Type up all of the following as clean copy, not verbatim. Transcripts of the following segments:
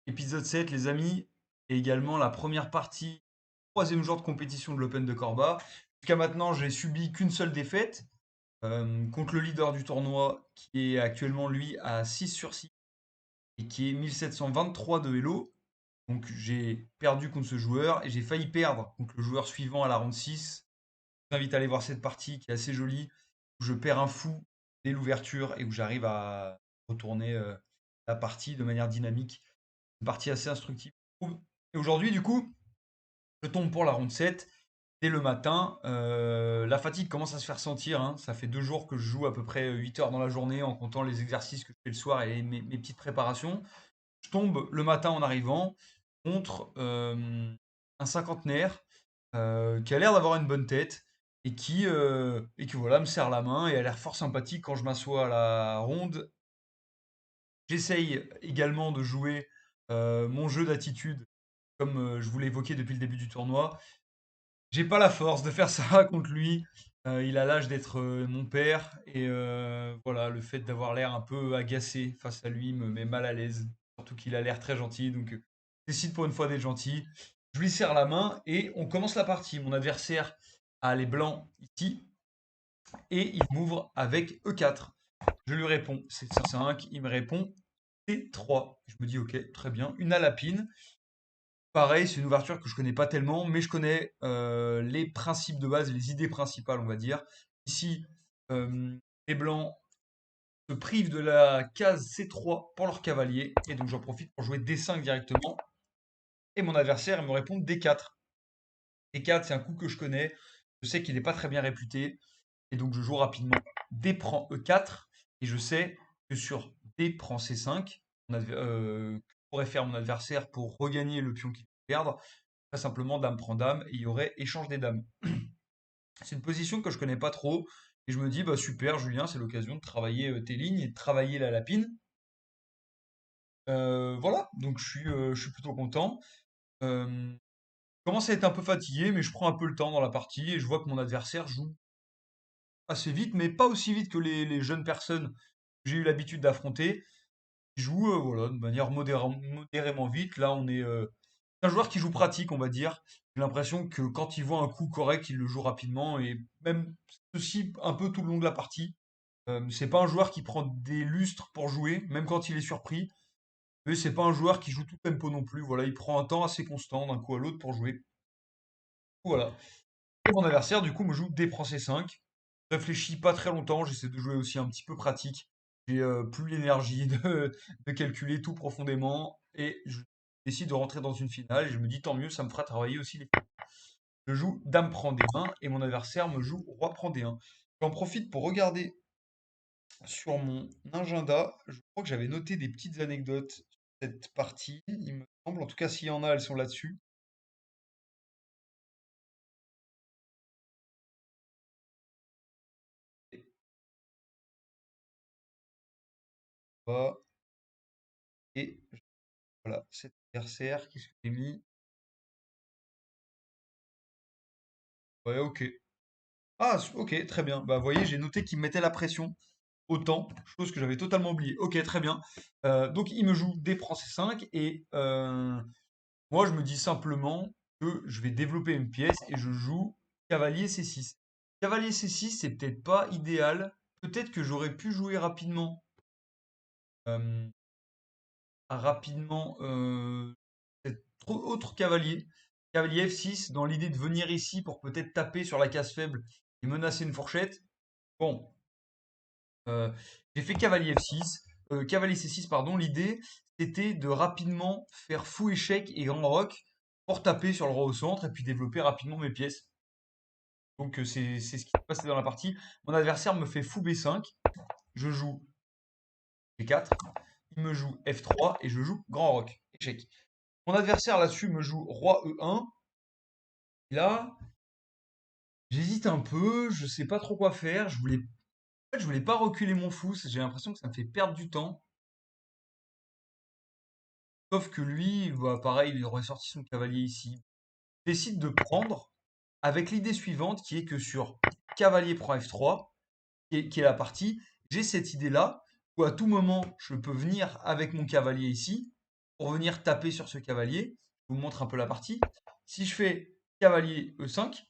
Épisode 7, les amis, et également la première partie, troisième jour de compétition de l'Open de Corba. Jusqu'à maintenant, j'ai subi qu'une seule défaite contre le leader du tournoi, qui est actuellement lui à 6 sur 6 et qui est 1723 de Hello. Donc j'ai perdu contre ce joueur et j'ai failli perdre contre le joueur suivant à la ronde 6. Je vous invite à aller voir cette partie qui est assez jolie, où je perds un fou dès l'ouverture et où j'arrive à retourner la partie de manière dynamique. Une partie assez instructive. Et aujourd'hui, du coup, je tombe pour la ronde 7. Dès le matin, la fatigue commence à se faire sentir, hein. Ça fait 2 jours que je joue à peu près 8 heures dans la journée en comptant les exercices que je fais le soir et mes petites préparations. Je tombe le matin en arrivant contre un cinquantenaire qui a l'air d'avoir une bonne tête et qui voilà, me serre la main et a l'air fort sympathique quand je m'assois à la ronde. J'essaye également de jouer mon jeu d'attitude, comme je vous l'ai évoqué depuis le début du tournoi. J'ai pas la force de faire ça contre lui. Il a l'âge d'être mon père. Et voilà, le fait d'avoir l'air un peu agacé face à lui me met mal à l'aise. Surtout qu'il a l'air très gentil. Donc, je décide pour une fois d'être gentil. Je lui serre la main et on commence la partie. Mon adversaire a les blancs ici. Et il m'ouvre avec E4. Je lui réponds C5, il me répond C3. Je me dis ok, très bien. Une alapine. Pareil, c'est une ouverture que je connais pas tellement, mais je connais les principes de base, les idées principales, on va dire. Ici, les blancs se privent de la case C3 pour leur cavalier, et donc j'en profite pour jouer D5 directement. Et mon adversaire me répond D4. D4, c'est un coup que je connais. Je sais qu'il n'est pas très bien réputé, et donc je joue rapidement D prend E4, et je sais que sur D prend C5, pourrait faire mon adversaire pour regagner le pion qu'il peut perdre. Très simplement, dame prend dame, et il y aurait échange des dames. C'est une position que je connais pas trop, et je me dis, bah super, Julien, c'est l'occasion de travailler tes lignes et de travailler la lapine. Voilà, donc je suis plutôt content. Je commence à être un peu fatigué, mais je prends un peu le temps dans la partie, et je vois que mon adversaire joue assez vite, mais pas aussi vite que les jeunes personnes que j'ai eu l'habitude d'affronter. Il joue voilà, de manière modérément vite. Là, on est c'est un joueur qui joue pratique, on va dire. J'ai l'impression que quand il voit un coup correct, il le joue rapidement et même ceci un peu tout le long de la partie. C'est pas un joueur qui prend des lustres pour jouer, même quand il est surpris. Mais c'est pas un joueur qui joue tout tempo non plus. Voilà, il prend un temps assez constant d'un coup à l'autre pour jouer. Voilà. Et mon adversaire, du coup, me joue D prend C5. Je réfléchis pas très longtemps, j'essaie de jouer aussi un petit peu pratique. J'ai plus l'énergie de calculer tout profondément et je décide de rentrer dans une finale et je me dis tant mieux, ça me fera travailler aussi les. Je joue Dame prend D1 et mon adversaire me joue Roi prend D1. J'en profite pour regarder sur mon agenda. Je crois que j'avais noté des petites anecdotes sur cette partie, il me semble. En tout cas, s'il y en a, elles sont là-dessus. Et voilà. Et voilà, cet adversaire, qu'est-ce que j'ai mis? Ouais, ok. Ah, ok, très bien. Bah, vous voyez, j'ai noté qu'il me mettait la pression autant, chose que j'avais totalement oubliée. Ok, très bien. Donc, il me joue des prend C5 et moi, je me dis simplement que je vais développer une pièce et je joue cavalier C6. Cavalier C6, c'est peut-être pas idéal. Peut-être que j'aurais pu jouer euh, rapidement cet autre cavalier, cavalier F6, dans l'idée de venir ici pour peut-être taper sur la case faible et menacer une fourchette. Bon, j'ai fait cavalier F6, cavalier C6, pardon. L'idée, c'était de rapidement faire fou échec et grand roc pour taper sur le roi au centre et puis développer rapidement mes pièces. Donc c'est ce qui s'est passé dans la partie. Mon adversaire me fait fou B5, je joue G4, il me joue F3 et je joue grand roc, échec. Mon adversaire là-dessus me joue roi E1. Et là, j'hésite un peu, je sais pas trop quoi faire. En fait, je voulais pas reculer mon fou, j'ai l'impression que ça me fait perdre du temps. Sauf que lui, bah, pareil, il aurait sorti son cavalier ici. Je décide de prendre avec l'idée suivante qui est que sur cavalier prend F3, qui est la partie, j'ai cette idée-là où à tout moment je peux venir avec mon cavalier ici pour venir taper sur ce cavalier. Je vous montre un peu la partie. Si je fais cavalier E5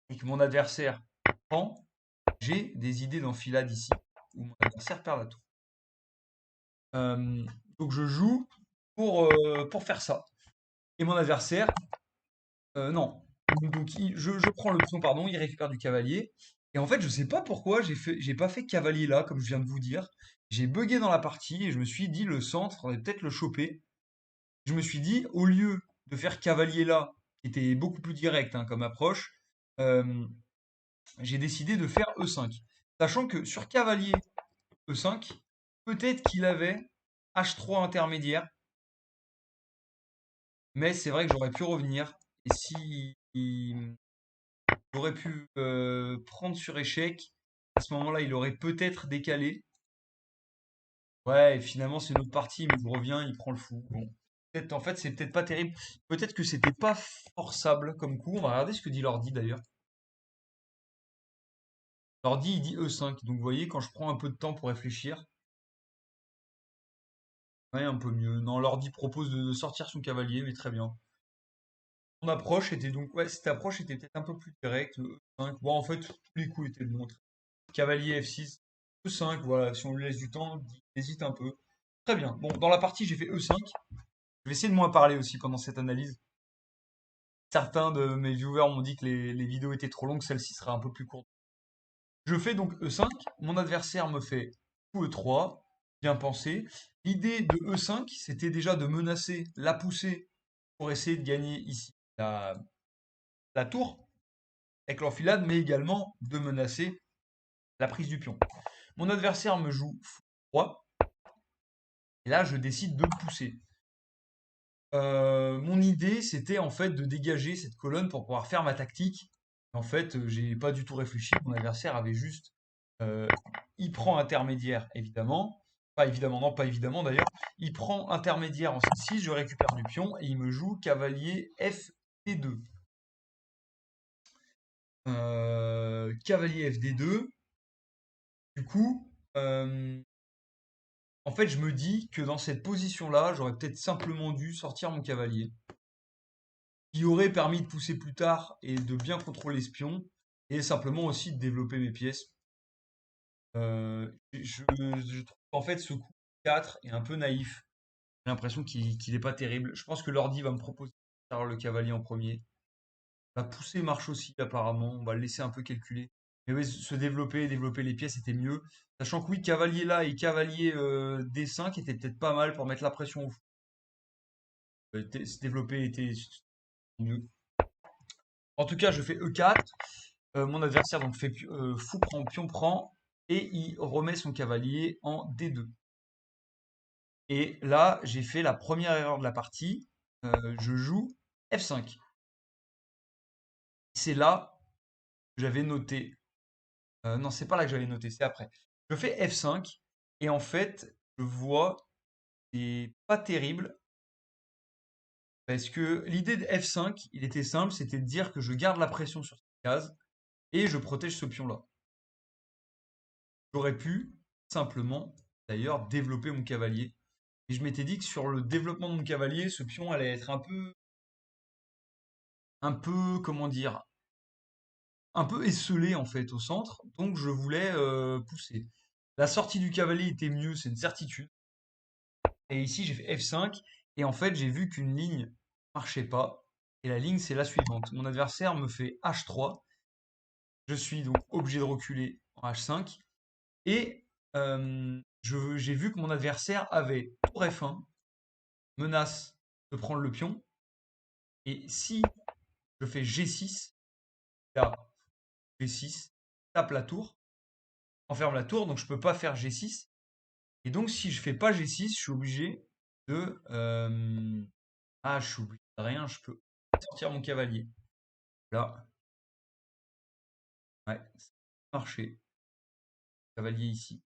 et que mon adversaire prend, j'ai des idées d'enfilade ici où mon adversaire perd la tour. Donc je joue pour faire ça. Et mon adversaire, non. Donc je prends le pion, pardon, il récupère du cavalier. Et en fait, je sais pas pourquoi j'ai pas fait cavalier là, comme je viens de vous dire. J'ai bugué dans la partie et je me suis dit le centre, on va peut-être le choper. Je me suis dit, au lieu de faire cavalier là, qui était beaucoup plus direct hein, comme approche, euh, j'ai décidé de faire E5. Sachant que sur cavalier E5, peut-être qu'il avait H3 intermédiaire, mais c'est vrai que j'aurais pu revenir. Et si j'aurais pu prendre sur échec, à ce moment-là, il aurait peut-être décalé. Ouais, et finalement, c'est une autre partie, mais je reviens, il prend le fou. Bon. En fait, c'est peut-être pas terrible. Peut-être que c'était pas forçable comme coup. On va regarder ce que dit l'ordi d'ailleurs. L'ordi, il dit E5. Donc, vous voyez, quand je prends un peu de temps pour réfléchir, ouais, un peu mieux. Non, l'ordi propose de sortir son cavalier, mais très bien. Mon approche était donc, ouais, cette approche était peut-être un peu plus directe. E5. Bon, en fait, tous les coups étaient bons. Cavalier F6, E5, voilà. Si on lui laisse du temps, il hésite un peu. Très bien. Bon, dans la partie, j'ai fait E5. Je vais essayer de moins parler aussi pendant cette analyse. Certains de mes viewers m'ont dit que les vidéos étaient trop longues, celle-ci sera un peu plus courte. Je fais donc E5, mon adversaire me fait coup E3, bien pensé. L'idée de E5, c'était déjà de menacer la poussée pour essayer de gagner ici la tour avec l'enfilade, mais également de menacer la prise du pion. Mon adversaire me joue fou 3, et là je décide de pousser. Mon idée, c'était en fait de dégager cette colonne pour pouvoir faire ma tactique. En fait, j'ai pas du tout réfléchi. Mon adversaire avait juste, euh, il prend intermédiaire, évidemment. Pas évidemment, non, pas évidemment d'ailleurs. Il prend intermédiaire en C6, je récupère du pion et il me joue cavalier FD2. Cavalier FD2. Du coup, en fait, je me dis que dans cette position-là, j'aurais peut-être simplement dû sortir mon cavalier, qui aurait permis de pousser plus tard et de bien contrôler l'espion, et simplement aussi de développer mes pièces. Je trouve qu'en fait ce coup 4 est un peu naïf. J'ai l'impression qu'il est pas terrible. Je pense que l'ordi va me proposer de faire le cavalier en premier. La poussée marche aussi apparemment, on va le laisser un peu calculer. Mais oui, se développer, développer les pièces était mieux. Sachant que oui, cavalier là et cavalier D5 étaient peut-être pas mal pour mettre la pression au fou. Se développer était mieux. En tout cas, je fais E4. Mon adversaire donc fait fou prend, pion prend, et il remet son cavalier en D2. Et là, j'ai fait la première erreur de la partie. Je joue F5. C'est là que j'avais noté. Non, c'est pas là que j'avais noté, c'est après. Je fais F5 et en fait, je vois c'est pas terrible parce que l'idée de F5, il était simple, c'était de dire que je garde la pression sur cette case et je protège ce pion-là. J'aurais pu simplement, d'ailleurs, développer mon cavalier. Et je m'étais dit que sur le développement de mon cavalier, ce pion allait être comment dire, un peu esselé en fait au centre. Donc je voulais pousser. La sortie du cavalier était mieux, c'est une certitude. Et ici j'ai fait F5 et en fait j'ai vu qu'une ligne marchait pas. Et la ligne c'est la suivante. Mon adversaire me fait H3. Je suis donc obligé de reculer en H5. Et j'ai vu que mon adversaire avait tour F1, menace de prendre le pion. Et si je fais G6, là, G6, tape la tour, enferme la tour, donc je peux pas faire G6. Et donc si je fais pas G6, je suis obligé de... Ah, je suis obligé de rien, je peux sortir mon cavalier. Là, ouais, ça a marché. Cavalier ici.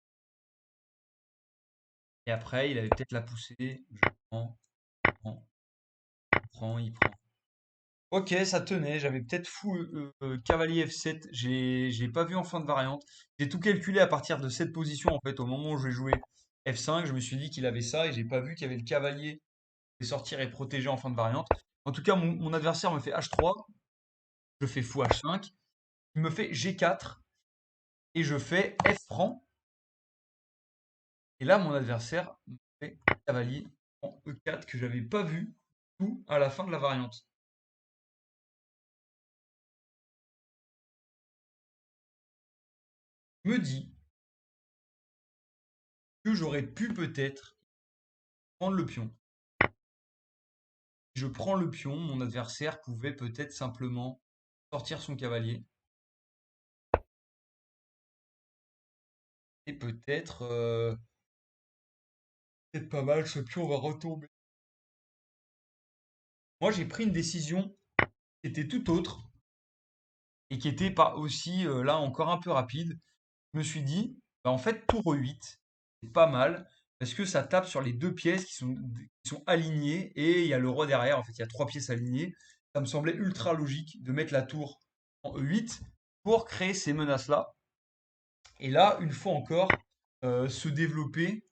Et après, il avait peut-être la poussée. Je prends, prends, il prend. Ok, ça tenait. J'avais peut-être fou cavalier F7. J'ai pas vu en fin de variante. J'ai tout calculé à partir de cette position en fait. Au moment où je vais jouer F5, je me suis dit qu'il avait ça et j'ai pas vu qu'il y avait le cavalier qui pouvait sortir et protéger en fin de variante. En tout cas, mon adversaire me fait H3, je fais fou H5, il me fait G4 et je fais F franc. Et là, mon adversaire me fait cavalier en E4 que j'avais pas vu tout à la fin de la variante. Je me dis que j'aurais pu peut-être prendre le pion. Si je prends le pion, mon adversaire pouvait peut-être simplement sortir son cavalier. Et peut-être pas mal, ce pion va retomber. Moi, j'ai pris une décision qui était tout autre et qui était pas aussi, là, encore un peu rapide. Je me suis dit, bah, en fait, tour E8, c'est pas mal parce que ça tape sur les deux pièces qui sont alignées et il y a le roi derrière. En fait, il y a trois pièces alignées. Ça me semblait ultra logique de mettre la tour en E8 pour créer ces menaces-là. Et là, une fois encore, se développer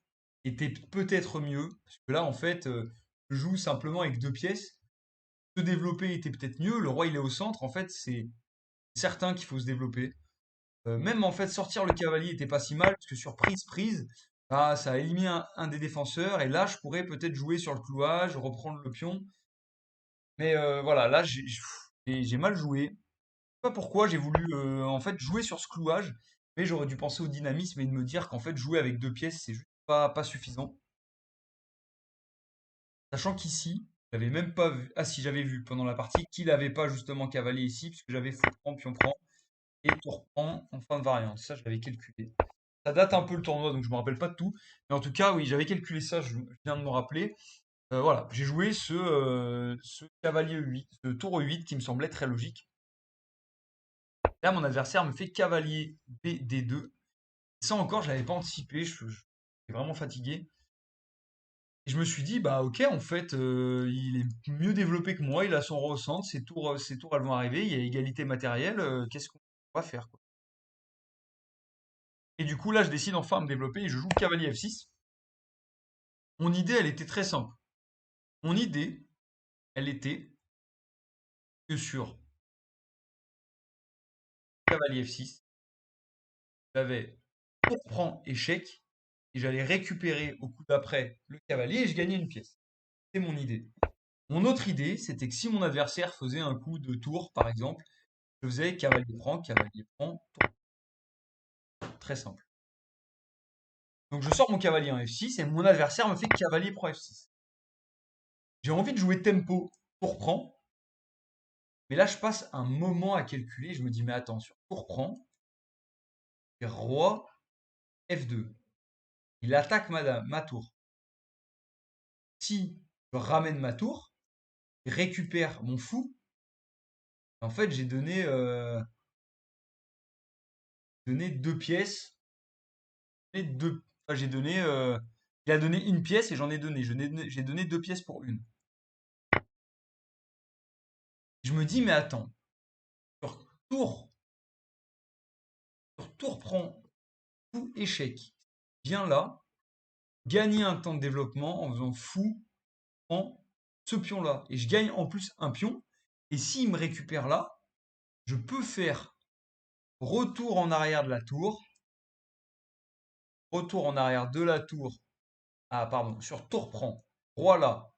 était peut-être mieux. Parce que là, en fait, je joue simplement avec deux pièces. Se développer était peut-être mieux. Le roi, il est au centre. En fait, c'est certain qu'il faut se développer. Même en fait, sortir le cavalier était pas si mal, parce que sur prise, bah, ça a éliminé un des défenseurs. Et là, je pourrais peut-être jouer sur le clouage, reprendre le pion. Mais voilà, là, j'ai mal joué. Je sais pas pourquoi j'ai voulu en fait jouer sur ce clouage, mais j'aurais dû penser au dynamisme et de me dire qu'en fait jouer avec deux pièces c'est juste pas suffisant. Sachant qu'ici, j'avais même pas vu. Ah si, j'avais vu pendant la partie qu'il avait pas justement cavalier ici, puisque j'avais fou prend, pion prend et tour prend en fin de variante. Ça, je l'avais calculé. Ça date un peu le tournoi, donc je me rappelle pas de tout. Mais en tout cas, oui, j'avais calculé ça, je viens de me rappeler. Voilà, j'ai joué ce cavalier E8, ce tour E8 qui me semblait très logique. Là, mon adversaire me fait cavalier B D2. Ça encore, je l'avais pas anticipé, je suis vraiment fatigué. Et je me suis dit, bah ok, en fait, il est mieux développé que moi, il a son ressent, ses tours elles vont arriver, il y a égalité matérielle, qu'est-ce qu'on va faire, quoi. Et du coup, là, je décide enfin de me développer et je joue cavalier F6. Mon idée, elle était très simple. Mon idée, elle était que sur cavalier F6, j'avais tour prend échec, et j'allais récupérer au coup d'après le cavalier et je gagnais une pièce. C'est mon idée. Mon autre idée, c'était que si mon adversaire faisait un coup de tour, par exemple, je faisais cavalier prend, tour. Très simple. Donc je sors mon cavalier en F6 et mon adversaire me fait cavalier prend F6. J'ai envie de jouer tempo, tour prend, mais là je passe un moment à calculer. Je me dis, mais attends, sur tour prend, roi F2. Il attaque ma tour. Si je ramène ma tour, il récupère mon fou. En fait, j'ai donné deux pièces. Enfin, il a donné une pièce et j'en ai donné. J'ai donné deux pièces pour une. Je me dis, mais attends, sur tour, sur tour prend fou échec. Viens là, gagner un temps de développement en faisant fou en ce pion-là. Et je gagne en plus un pion. Et s'il me récupère là, je peux faire retour en arrière de la tour. Retour en arrière de la tour. Ah, pardon, sur tour prend. Roi là,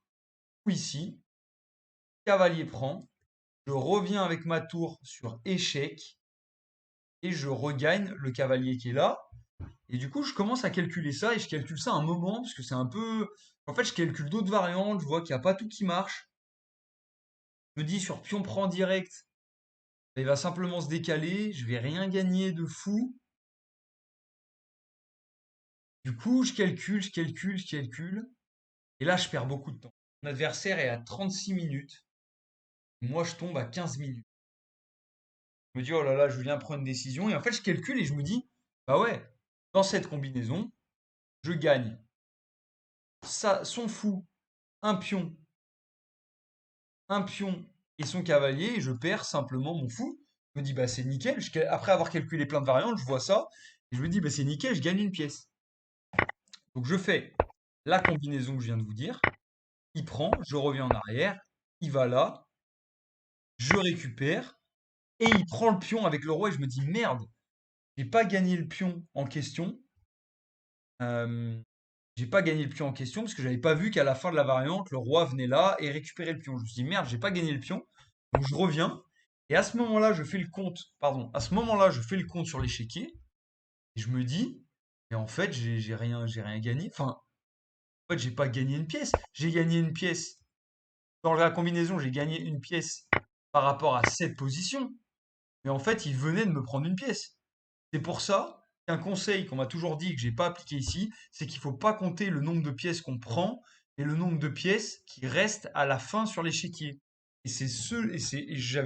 ou ici. Cavalier prend. Je reviens avec ma tour sur échec. Et je regagne le cavalier qui est là. Et du coup, je commence à calculer ça. Et je calcule ça un moment. Parce que c'est un peu. En fait, je calcule d'autres variantes. Je vois qu'il n'y a pas tout qui marche. Je me dis sur pion prend direct. Il va simplement se décaler. Je vais rien gagner de fou. Du coup, je calcule. Et là, je perds beaucoup de temps. Mon adversaire est à 36 minutes. Moi, je tombe à 15 minutes. Je me dis, oh là là, je viens prendre une décision. Et en fait, je calcule et je me dis, bah ouais, dans cette combinaison, je gagne ça, son fou, un pion, un pion et son cavalier, et je perds simplement mon fou. Je me dis, bah c'est nickel. Après avoir calculé plein de variantes, je vois ça. Et je me dis, bah c'est nickel, je gagne une pièce. Donc je fais la combinaison que je viens de vous dire. Il prend, je reviens en arrière, il va là, je récupère, et il prend le pion avec le roi, et je me dis merde, j'ai pas gagné le pion en question. Euh, j'ai pas gagné le pion en question parce que j'avais pas vu qu'à la fin de la variante, le roi venait là et récupérait le pion. Je me suis dit merde, j'ai pas gagné le pion. Donc je reviens. Et à ce moment-là, je fais le compte, pardon, à ce moment-là, je fais le compte sur l'échiquier. Et je me dis, mais en fait, j'ai rien gagné. Enfin, en fait, j'ai pas gagné une pièce. J'ai gagné une pièce. Dans la combinaison, j'ai gagné une pièce par rapport à cette position. Mais en fait, il venait de me prendre une pièce. C'est pour ça qu'un conseil qu'on m'a toujours dit et que j'ai pas appliqué ici, c'est qu'il faut pas compter le nombre de pièces qu'on prend et le nombre de pièces qui restent à la fin sur l'échiquier. Et c'est ce, et c'est, et je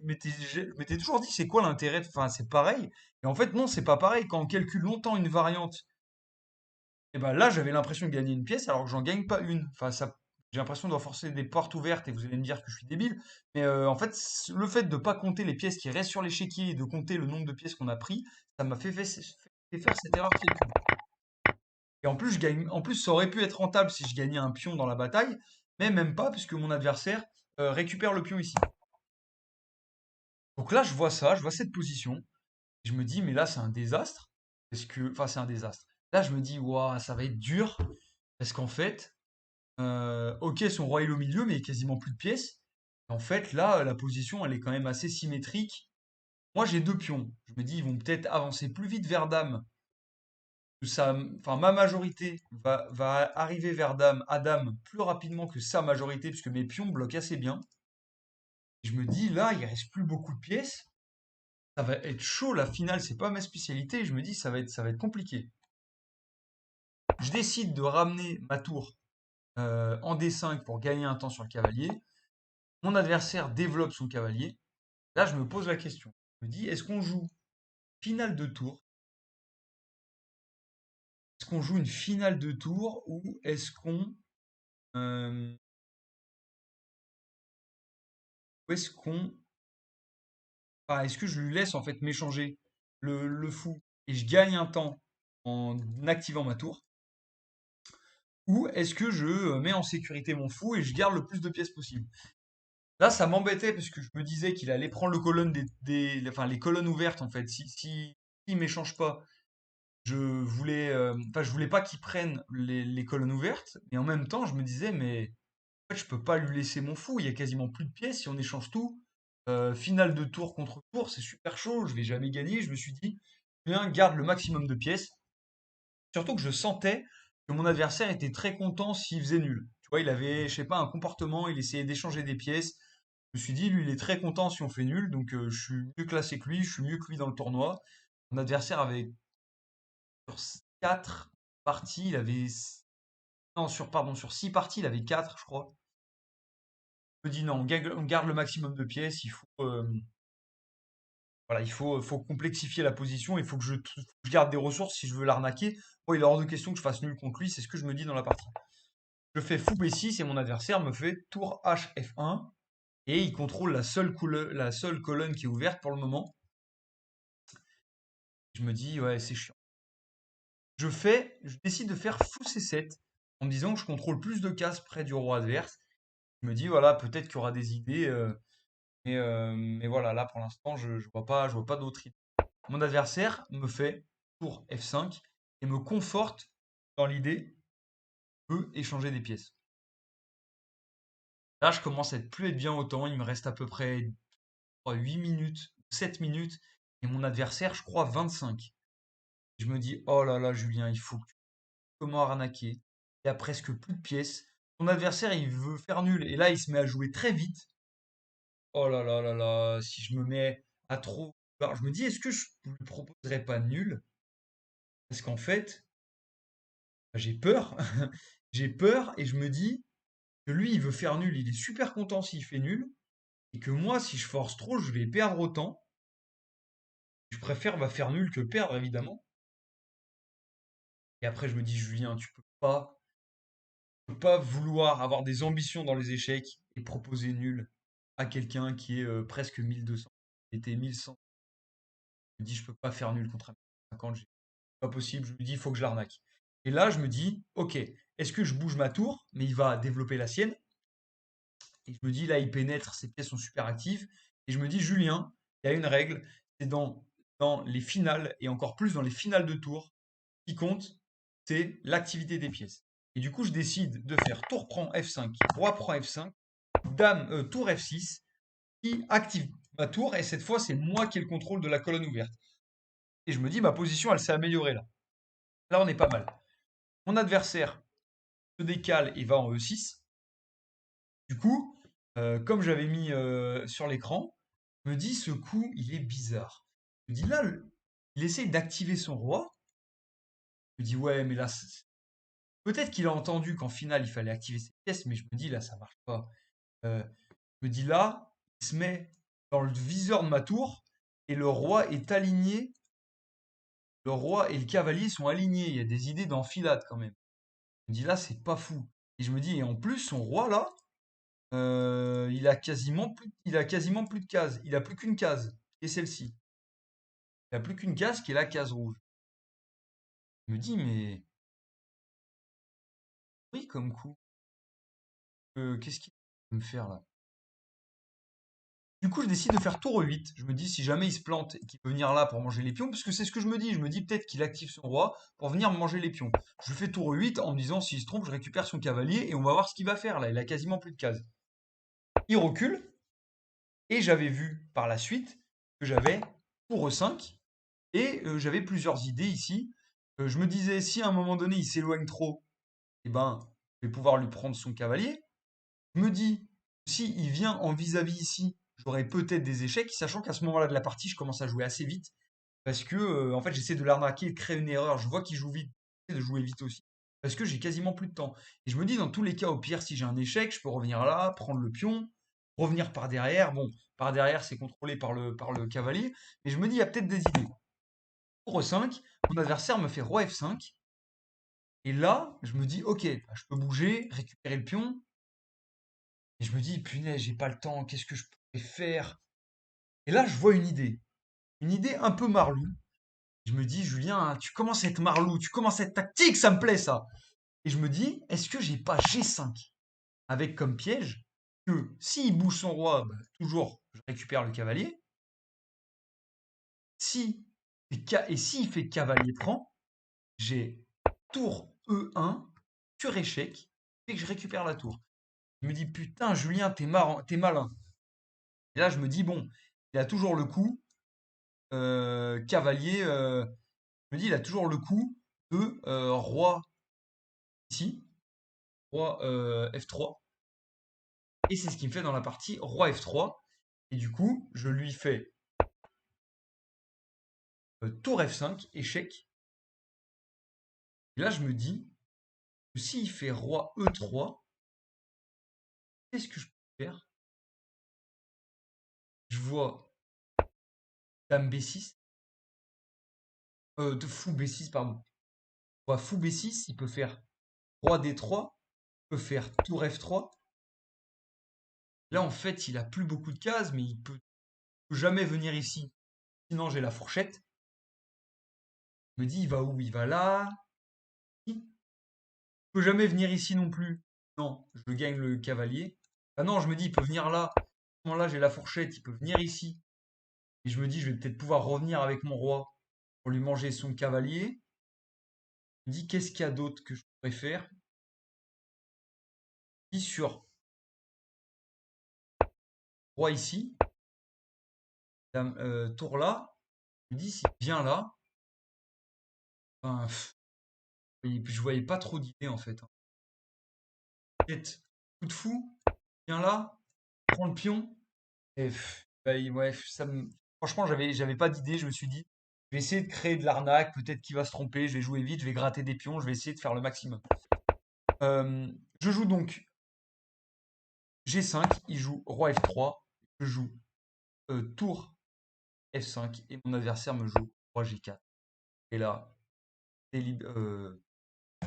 m'étais toujours dit, c'est quoi l'intérêt enfin, c'est pareil. Et en fait, non, c'est pas pareil. Quand on calcule longtemps une variante, et ben là, j'avais l'impression de gagner une pièce alors que j'en gagne pas une. Enfin, ça, j'ai l'impression de forcer des portes ouvertes et vous allez me dire que je suis débile. Mais en fait, le fait de pas compter les pièces qui restent sur l'échiquier et de compter le nombre de pièces qu'on a pris, ça m'a fait faire cette erreur de calcul. Et en plus, en plus, ça aurait pu être rentable si je gagnais un pion dans la bataille, mais même pas puisque mon adversaire récupère le pion ici. Donc là, je vois ça, je vois cette position, et je me dis, mais là, c'est un désastre. Enfin, c'est un désastre. Là, je me dis, waouh, ça va être dur, parce qu'en fait, ok, son roi est au milieu, mais il y a quasiment plus de pièces. En fait, là, la position, elle est quand même assez symétrique. Moi, j'ai deux pions. Je me dis, ils vont peut-être avancer plus vite vers dame. Enfin, ma majorité va arriver vers dame, à dame, plus rapidement que sa majorité, puisque mes pions bloquent assez bien. Je me dis, là, il reste plus beaucoup de pièces. Ça va être chaud, la finale, c'est pas ma spécialité. Je me dis, ça va être compliqué. Je décide de ramener ma tour en D5 pour gagner un temps sur le cavalier. Mon adversaire développe son cavalier. Là, je me pose la question. Je me dis, est-ce qu'on joue finale de tour? Est-ce qu'on joue une finale de tour ou euh, est-ce qu'on, enfin, est-ce que je lui laisse en fait m'échanger le fou et je gagne un temps en activant ma tour? Ou est-ce que je mets en sécurité mon fou et je garde le plus de pièces possible? Là, ça m'embêtait parce que je me disais qu'il allait prendre le colonne enfin, les colonnes ouvertes en fait. S'il m'échange pas, je voulais pas qu'il prenne les colonnes ouvertes, et en même temps, je me disais, mais en fait, je peux pas lui laisser mon fou, il y a quasiment plus de pièces si on échange tout. Finale de tour contre tour, c'est super chaud, je vais jamais gagner. Je me suis dit, bien, garde le maximum de pièces. Surtout que je sentais que mon adversaire était très content s'il faisait nul. Tu vois, il avait, je sais pas, un comportement, il essayait d'échanger des pièces. Je me suis dit, lui, il est très content si on fait nul, donc je suis mieux classé que lui, je suis mieux que lui dans le tournoi. Mon adversaire avait sur 4 parties, il avait non, sur 6 parties, il avait 4, je crois. Je me dis non, on garde le maximum de pièces, voilà, faut complexifier la position, il faut que faut que je garde des ressources si je veux l'arnaquer. Bon, il est hors de question que je fasse nul contre lui, c'est ce que je me dis dans la partie. Je fais fou B6 et mon adversaire me fait tour H F1 et il contrôle la seule colonne qui est ouverte pour le moment. Je me dis ouais, c'est chiant. Je décide de faire fou C7 en me disant que je contrôle plus de cases près du roi adverse. Je me dis voilà, peut-être qu'il y aura des idées. Mais voilà, là pour l'instant, je vois pas d'autres idées. Mon adversaire me fait tour F5 et me conforte dans l'idée peut échanger des pièces. Là, je commence à être plus être bien au temps. Il me reste à peu près 8 minutes, 7 minutes. Et mon adversaire, je crois, 25. Je me dis, oh là là, Julien, il faut que tu... Comment arnaquer? Il y a presque plus de pièces. Ton adversaire, il veut faire nul. Et là, il se met à jouer très vite. Oh là là là là, si je me mets à trop... Alors, je me dis, est-ce que je ne lui proposerais pas nul? Parce qu'en fait, j'ai peur. J'ai peur et je me dis que lui, il veut faire nul. Il est super content s'il fait nul. Et que moi, si je force trop, je vais perdre autant. Je préfère faire nul que perdre, évidemment. Et après, je me dis, Julien, tu peux pas vouloir avoir des ambitions dans les échecs et proposer nul à quelqu'un qui est presque 1200. Il était 1100. Je me dis, je peux pas faire nul contre un 50. Pas possible. Je me dis, il faut que je l'arnaque. Et là, je me dis, ok, est-ce que je bouge ma tour, mais il va développer la sienne. Et je me dis, là, il pénètre, ses pièces sont super actives. Et je me dis, Julien, il y a une règle, c'est dans les finales, et encore plus dans les finales de tour, qui compte, c'est l'activité des pièces. Et du coup, je décide de faire tour prend F5, roi prend F5, dame, tour F6, qui active ma tour, et cette fois, c'est moi qui ai le contrôle de la colonne ouverte. Et je me dis, ma position, elle s'est améliorée là. Là, on est pas mal. Mon adversaire se décale et va en E6. Du coup, comme j'avais mis sur l'écran, je me dis, ce coup, il est bizarre. Je me dis, là, il essaye d'activer son roi. Je me dis, ouais, mais là, peut-être qu'il a entendu qu'en finale, il fallait activer ses pièces, mais je me dis, là, ça marche pas. Euh, je me dis, là, il se met dans le viseur de ma tour et le roi est aligné. Le roi et le cavalier sont alignés. Il y a des idées d'enfilade quand même. Je me dis, là, c'est pas fou. Et je me dis, et en plus, son roi, là, il a quasiment plus de cases. Il a plus qu'une case, qui est celle-ci. Il a plus qu'une case qui est la case rouge. Je me dis, mais oui, comme coup. Qu'est-ce qu'il veut me faire là? Du coup, je décide de faire tour E8. Je me dis, si jamais il se plante et qu'il peut venir là pour manger les pions, parce que c'est ce que je me dis. Je me dis peut-être qu'il active son roi pour venir me manger les pions. Je fais tour E8 en me disant, s'il se trompe, je récupère son cavalier et on va voir ce qu'il va faire là. Il a quasiment plus de cases. Il recule et j'avais vu par la suite que j'avais tour E5 et j'avais plusieurs idées ici. Je me disais, si à un moment donné il s'éloigne trop, eh ben, je vais pouvoir lui prendre son cavalier. Je me dis, si il vient en vis-à-vis ici, j'aurai peut-être des échecs, sachant qu'à ce moment-là de la partie, je commence à jouer assez vite. Parce que, en fait, j'essaie de l'arnaquer, de créer une erreur. Je vois qu'il joue vite, j'essaie de jouer vite aussi. Parce que j'ai quasiment plus de temps. Et je me dis, dans tous les cas, au pire, si j'ai un échec, je peux revenir là, prendre le pion, revenir par derrière. Bon, par derrière, c'est contrôlé par le cavalier. Mais je me dis, il y a peut-être des idées. Tour 5, mon adversaire me fait roi F5. Et là, je me dis, ok, bah, je peux bouger, récupérer le pion. Et je me dis, punaise, j'ai pas le temps, qu'est-ce que je pourrais faire? Et là, je vois une idée. Une idée un peu marlou. Je me dis, Julien, hein, tu commences à être marlou, tu commences à être tactique, ça me plaît ça. Et je me dis, est-ce que j'ai pas G5 avec comme piège que s'il bouge son roi, bah, toujours, je récupère le cavalier. Si, et s'il fait cavalier prend, j'ai tour E1 sur échec et que je récupère la tour. Je me dis, putain, Julien, t'es malin. Et là, je me dis, bon, il a toujours le coup, cavalier, je me dis, il a toujours le coup de roi ici, roi F3. Et c'est ce qu'il me fait dans la partie roi F3. Et du coup, je lui fais tour F5, échec. Et là, je me dis que s'il fait roi E3, qu'est-ce que je peux faire? Je vois dame B6, de fou B6, pardon. Roi fou B6, il peut faire roi D3, il peut faire tour F3. Là, en fait, il a plus beaucoup de cases, mais il peut jamais venir ici. Sinon, j'ai la fourchette. Je me dis, il va où? Il va là. Il peut jamais venir ici non plus. Non, je gagne le cavalier. Ah non, je me dis, il peut venir là. À ce moment-là, j'ai la fourchette, il peut venir ici. Et je me dis, je vais peut-être pouvoir revenir avec mon roi pour lui manger son cavalier. Je me dis, qu'est-ce qu'il y a d'autre que je pourrais faire? Je dis sur roi ici, tour là. Je me dis, s'il vient là, ben, je voyais pas trop d'idées en fait, hein. Peut-être coup de fou, viens là, prends le pion. Et bah, ouais, franchement, j'avais pas d'idée. Je me suis dit, je vais essayer de créer de l'arnaque. Peut-être qu'il va se tromper. Je vais jouer vite. Je vais gratter des pions. Je vais essayer de faire le maximum. Euh, je joue donc G5. Il joue roi F3. Je joue tour F5. Et mon adversaire me joue roi G4. Et là,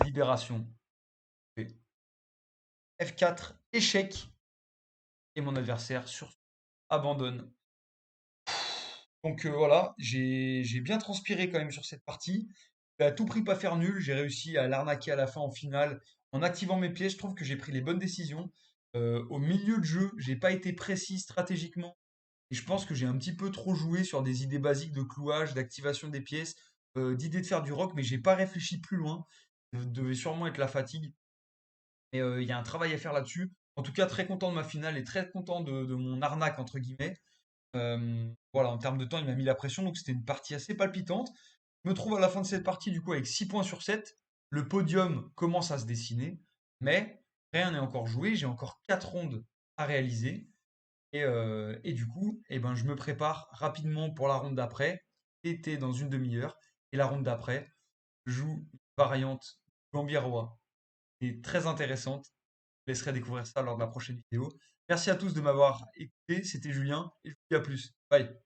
libération. F4, échec. Et mon adversaire abandonne. Donc voilà, j'ai bien transpiré quand même sur cette partie. à tout prix pas faire nul. J'ai réussi à l'arnaquer à la fin en finale en activant mes pièges. Je trouve que j'ai pris les bonnes décisions. Au milieu de jeu, j'ai pas été précis stratégiquement. Et je pense que j'ai un petit peu trop joué sur des idées basiques de clouage, d'activation des pièces, d'idées de faire du rock, mais j'ai pas réfléchi plus loin. Ça devait sûrement être la fatigue. Et il y a un travail à faire là-dessus. En tout cas, très content de ma finale et très content de mon arnaque, entre guillemets. Voilà, en termes de temps, il m'a mis la pression, donc c'était une partie assez palpitante. Je me trouve à la fin de cette partie, du coup, avec 6 points sur 7. Le podium commence à se dessiner, mais rien n'est encore joué. J'ai encore 4 rondes à réaliser. Et du coup, eh ben, je me prépare rapidement pour la ronde d'après. C'était dans une demi-heure. Et la ronde d'après, je joue une variante Gambiarrois. C'est très intéressante. Je vous laisserai découvrir ça lors de la prochaine vidéo. Merci à tous de m'avoir écouté. C'était Julien et je vous dis à plus. Bye.